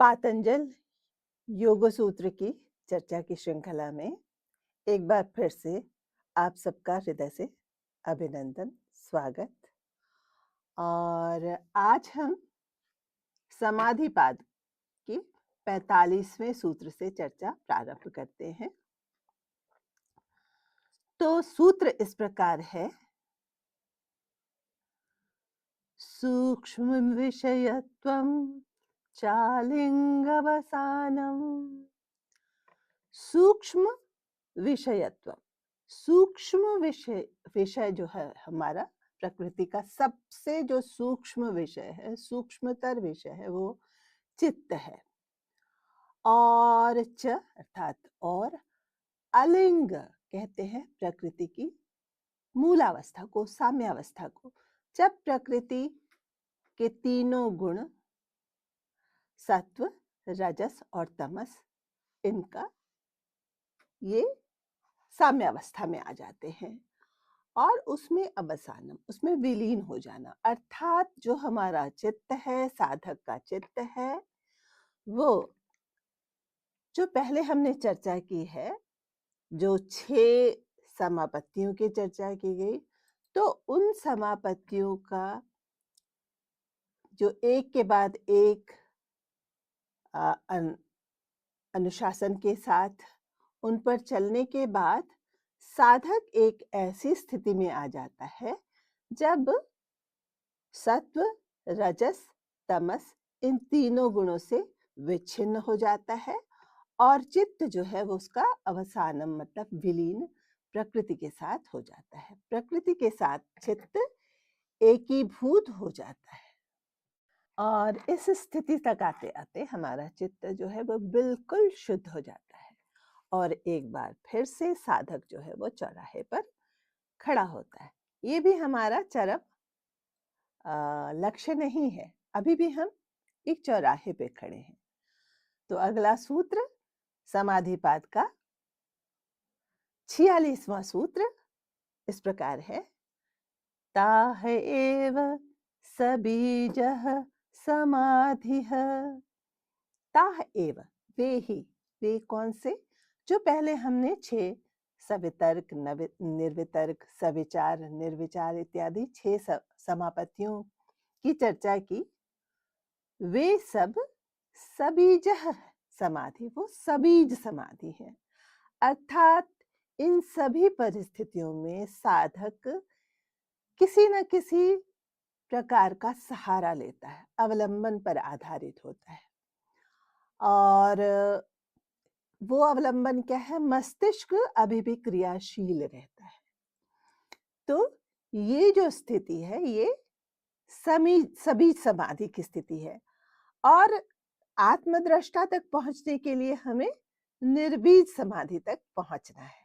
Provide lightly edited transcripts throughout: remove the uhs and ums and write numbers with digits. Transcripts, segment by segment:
पातंजल योग सूत्र की चर्चा की श्रृंखला में एक बार फिर से आप सबका हृदय से अभिनंदन, स्वागत। और आज हम समाधिपाद के 45वें सूत्र से चर्चा प्रारंभ करते हैं। तो सूत्र इस प्रकार है: सूक्ष्म विषयत्वं चालिंगवसानम। सूक्ष्म विषयत्व, सूक्ष्म विषय विषय जो है हमारा प्रकृति का सबसे जो सूक्ष्म विषय है, सूक्ष्मतर विषय है, वो चित्त है। और च अर्थात और, अलिंग कहते हैं प्रकृति की मूलावस्था को, साम्यावस्था को। जब प्रकृति के तीनों गुण सत्व, रजस और तमस, इनका ये साम्यावस्था में आ जाते हैं और उसमें अवसानम, उसमें विलीन हो जाना, अर्थात जो हमारा चित्त है, साधक का चित्त है, वो जो पहले हमने चर्चा की है, जो 6 समापत्तियों की चर्चा की गई, तो उन समापत्तियों का जो एक के बाद एक अनुशासन के साथ उन पर चलने के बाद साधक एक ऐसी स्थिति में आ जाता है जब सत्व, रजस, तमस इन तीनों गुणों से विच्छिन्न हो जाता है और चित्त जो है वो उसका अवसानम मतलब विलीन प्रकृति के साथ हो जाता है। प्रकृति के साथ चित्त एकीभूत हो जाता है और इस स्थिति तक आते आते हमारा चित्त जो है वो बिल्कुल शुद्ध हो जाता है और एक बार फिर से साधक जो है वो चौराहे पर खड़ा होता है। ये भी हमारा चरम लक्ष्य नहीं है, अभी भी हम एक चौराहे पे खड़े हैं। तो अगला सूत्र समाधिपाद का 46वां सूत्र इस प्रकार है: ताह एव सबीजः समाधिः। ताह एव, वे ही, वे कौन से? जो पहले हमने 6 सवितर्क, निर्वितर्क, सविचार, निर्विचार इत्यादि 6 समापत्तियों की चर्चा की, वे सब सबीजः समाधि, वो सबीज समाधि है। अर्थात इन सभी परिस्थितियों में साधक किसी न किसी प्रकार का सहारा लेता है, अवलंबन पर आधारित होता है। और वो अवलंबन क्या है? मस्तिष्क अभी भी क्रियाशील रहता है। तो ये जो स्थिति है, ये सबीज समाधि की स्थिति है और आत्मदृष्टा तक पहुंचने के लिए हमें निर्बीज समाधि तक पहुंचना है।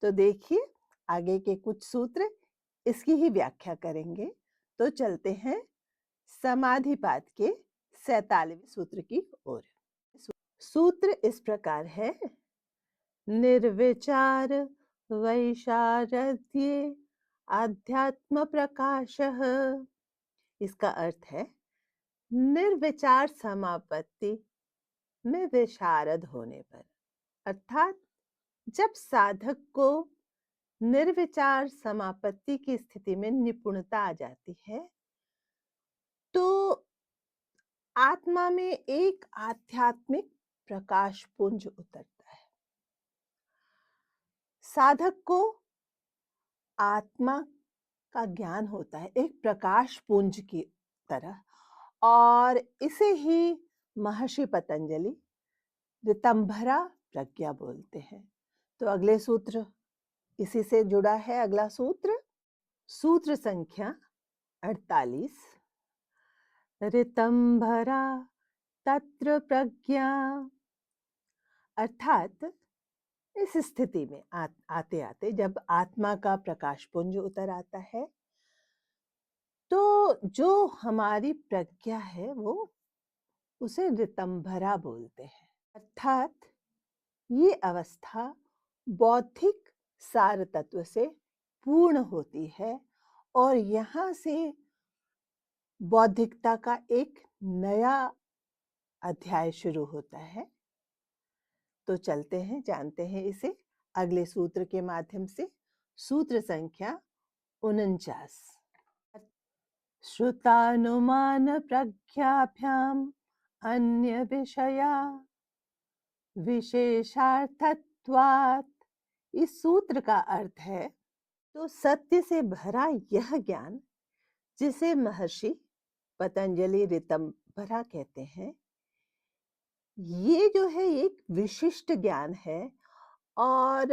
तो देखिए आगे के कुछ सूत्र इसकी ही व्याख्या करेंगे। तो चलते हैं समाधिपाद के 47वें सूत्र की ओर। सूत्र इस प्रकार है: निर्विचार वैशारद्ये आध्यात्म प्रकाशः। इसका अर्थ है निर्विचार समापत्ति में विशारद होने पर, अर्थात जब साधक को निर्विचार समापत्ति की स्थिति में निपुणता आ जाती है तो आत्मा में एक आध्यात्मिक प्रकाश पुंज उतरता है। साधक को आत्मा का ज्ञान होता है एक प्रकाश पुंज की तरह, और इसे ही महर्षि पतंजलि ऋतंभरा प्रज्ञा बोलते हैं। तो अगले सूत्र इसी से जुड़ा है। अगला सूत्र, सूत्र संख्या 48: ऋतंभरा तत्र प्रज्ञा। अर्थात इस स्थिति में आते आते जब आत्मा का प्रकाश पुंज उतर आता है तो जो हमारी प्रज्ञा है वो उसे ऋतंभरा बोलते हैं। अर्थात ये अवस्था बौद्धिक सार तत्व से पूर्ण होती है और यहाँ से बौद्धिकता का एक नया अध्याय शुरू होता है। तो चलते हैं, जानते हैं इसे अगले सूत्र के माध्यम से। सूत्र संख्या 49। श्रुतानुमान प्रज्ञाभ्याम अन्य विषया विशेषार्थत्वात्। इस सूत्र का अर्थ है, तो सत्य से भरा यह ज्ञान, जिसे महर्षि पतंजलि ऋतंभरा कहते हैं, ये जो है एक विशिष्ट ज्ञान है और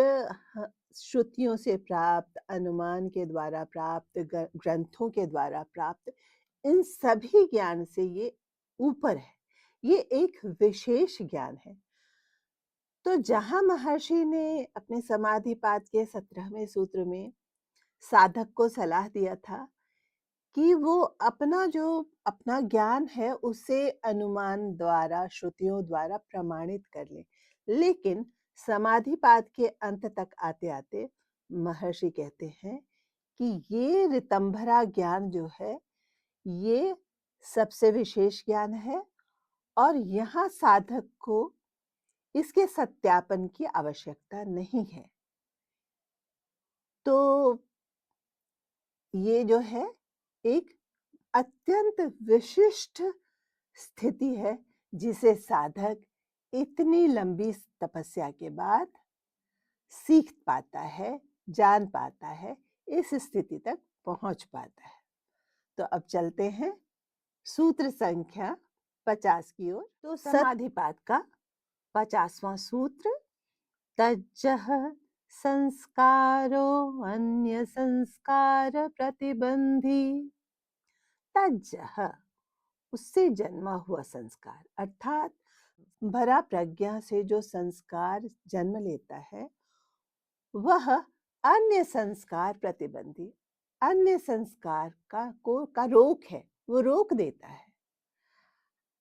श्रुतियों से प्राप्त, अनुमान के द्वारा प्राप्त, ग्रंथों के द्वारा प्राप्त, इन सभी ज्ञान से ये ऊपर है। ये एक विशेष ज्ञान है। तो जहां महर्षि ने अपने समाधिपाद के 17वें सूत्र में साधक को सलाह दिया था कि वो अपना ज्ञान है उसे अनुमान द्वारा, श्रुतियों द्वारा प्रमाणित कर ले, लेकिन समाधिपाद के अंत तक आते आते महर्षि कहते हैं कि ये ऋतंभरा ज्ञान जो है, ये सबसे विशेष ज्ञान है और यहाँ साधक को इसके सत्यापन की आवश्यकता नहीं है। तो ये जो है एक अत्यंत विशिष्ट स्थिति है, जिसे साधक इतनी लंबी तपस्या के बाद सीख पाता है, जान पाता है, इस स्थिति तक पहुंच पाता है। तो अब चलते हैं सूत्र संख्या 50 की ओर। तो समाधिपाद का 50वां सूत्र, तज्जः संस्कारो अन्य संस्कार प्रतिबंधी। तज्जः, उससे जन्मा हुआ संस्कार, अर्थात भरा प्रज्ञा से जो संस्कार जन्म लेता है, वह अन्य संस्कार प्रतिबंधी, अन्य संस्कार का रोक है, वो रोक देता है।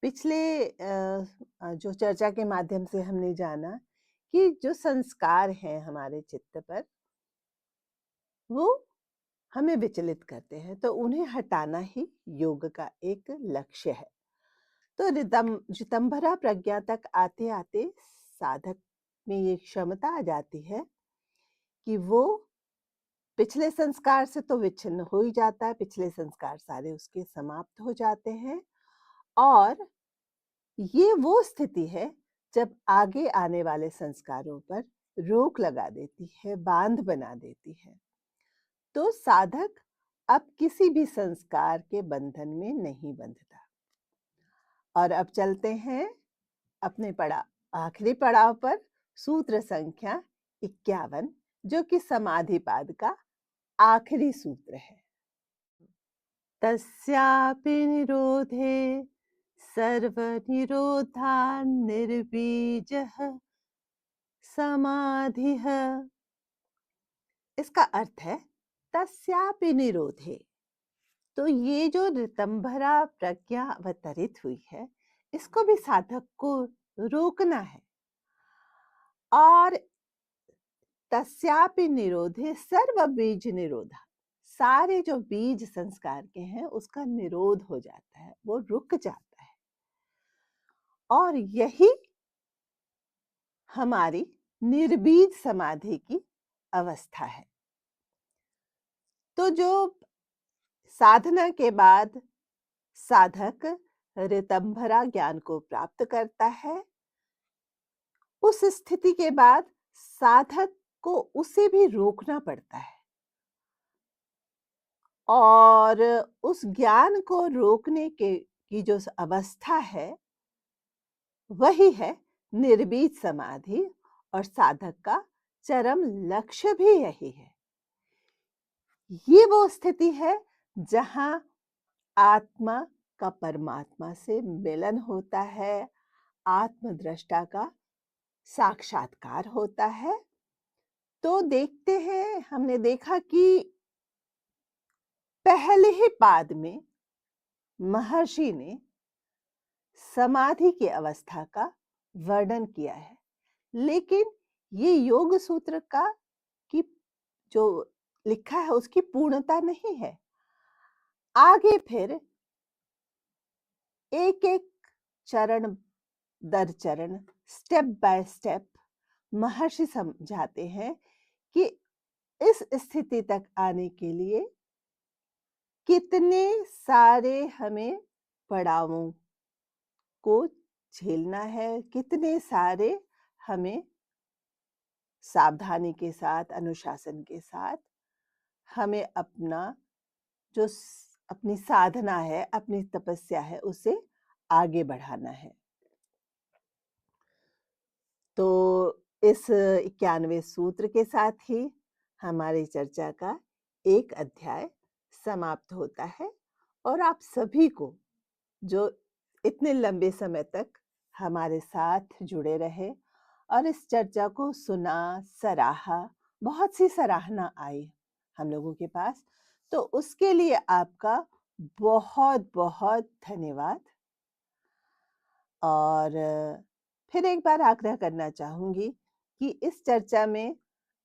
पिछले जो चर्चा के माध्यम से हमने जाना कि जो संस्कार हैं हमारे चित्त पर, वो हमें विचलित करते हैं, तो उन्हें हटाना ही योग का एक लक्ष्य है। तो ऋतंभरा प्रज्ञा तक आते आते साधक में ये क्षमता आ जाती है कि वो पिछले संस्कार से तो विच्छिन्न हो ही जाता है, पिछले संस्कार सारे उसके समाप्त हो जाते हैं और ये वो स्थिति है जब आगे आने वाले संस्कारों पर रोक लगा देती है, बांध बना देती है। तो साधक अब किसी भी संस्कार के बंधन में नहीं बंधता। और अब चलते हैं अपने आखिरी पड़ाव पर, सूत्र संख्या 51, जो कि समाधिपाद का आखिरी सूत्र है। तस्यापि निरोधे सर्वनिरोधान् निर्बीजः समाधिः। इसका अर्थ है तस्यापि निरोधे। तो ये जो ऋतंभरा प्रज्ञा अवतरित हुई है, इसको भी साधक को रोकना है। और तस्यापि निरोधे सर्व बीज निरोधा, सारे जो बीज संस्कार के हैं उसका निरोध हो जाता है, वो रुक जाता है। और यही हमारी निर्बीज समाधि की अवस्था है। तो जो साधना के बाद साधक ऋतंभरा ज्ञान को प्राप्त करता है, उस स्थिति के बाद साधक को उसे भी रोकना पड़ता है और उस ज्ञान को रोकने की जो अवस्था है, वही है निर्बीज समाधि और साधक का चरम लक्ष्य भी यही है। ये वो स्थिति है जहां आत्मा का परमात्मा से मिलन होता है, आत्मदृष्टा का साक्षात्कार होता है। तो देखते हैं, हमने देखा कि पहले ही पाद में महर्षि ने समाधि की अवस्था का वर्णन किया है, लेकिन ये योग सूत्र का की जो लिखा है उसकी पूर्णता नहीं है। आगे फिर एक एक चरण दर चरण, स्टेप बाय स्टेप महर्षि समझाते हैं कि इस स्थिति तक आने के लिए कितने सारे हमें पड़ावों को झेलना है, कितने सारे हमें सावधानी के साथ, अनुशासन के साथ हमें अपना अपनी साधना है, अपनी तपस्या है, उसे आगे बढ़ाना है। तो इस 91वें सूत्र के साथ ही हमारी चर्चा का एक अध्याय समाप्त होता है और आप सभी को जो इतने लंबे समय तक हमारे साथ जुड़े रहे और इस चर्चा को सुना, सराहा, बहुत सी सराहना आई हम लोगों के पास, तो उसके लिए आपका बहुत-बहुत धन्यवाद। और फिर एक बार आग्रह करना चाहूँगी कि इस चर्चा में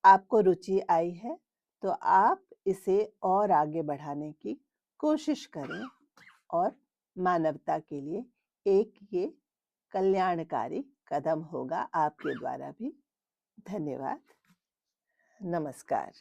आपको रुचि आई है, तो आप इसे और आगे बढ़ाने की कोशिश करें और मानवता के लिए एक ये कल्याणकारी कदम होगा आपके द्वारा भी। धन्यवाद। नमस्कार।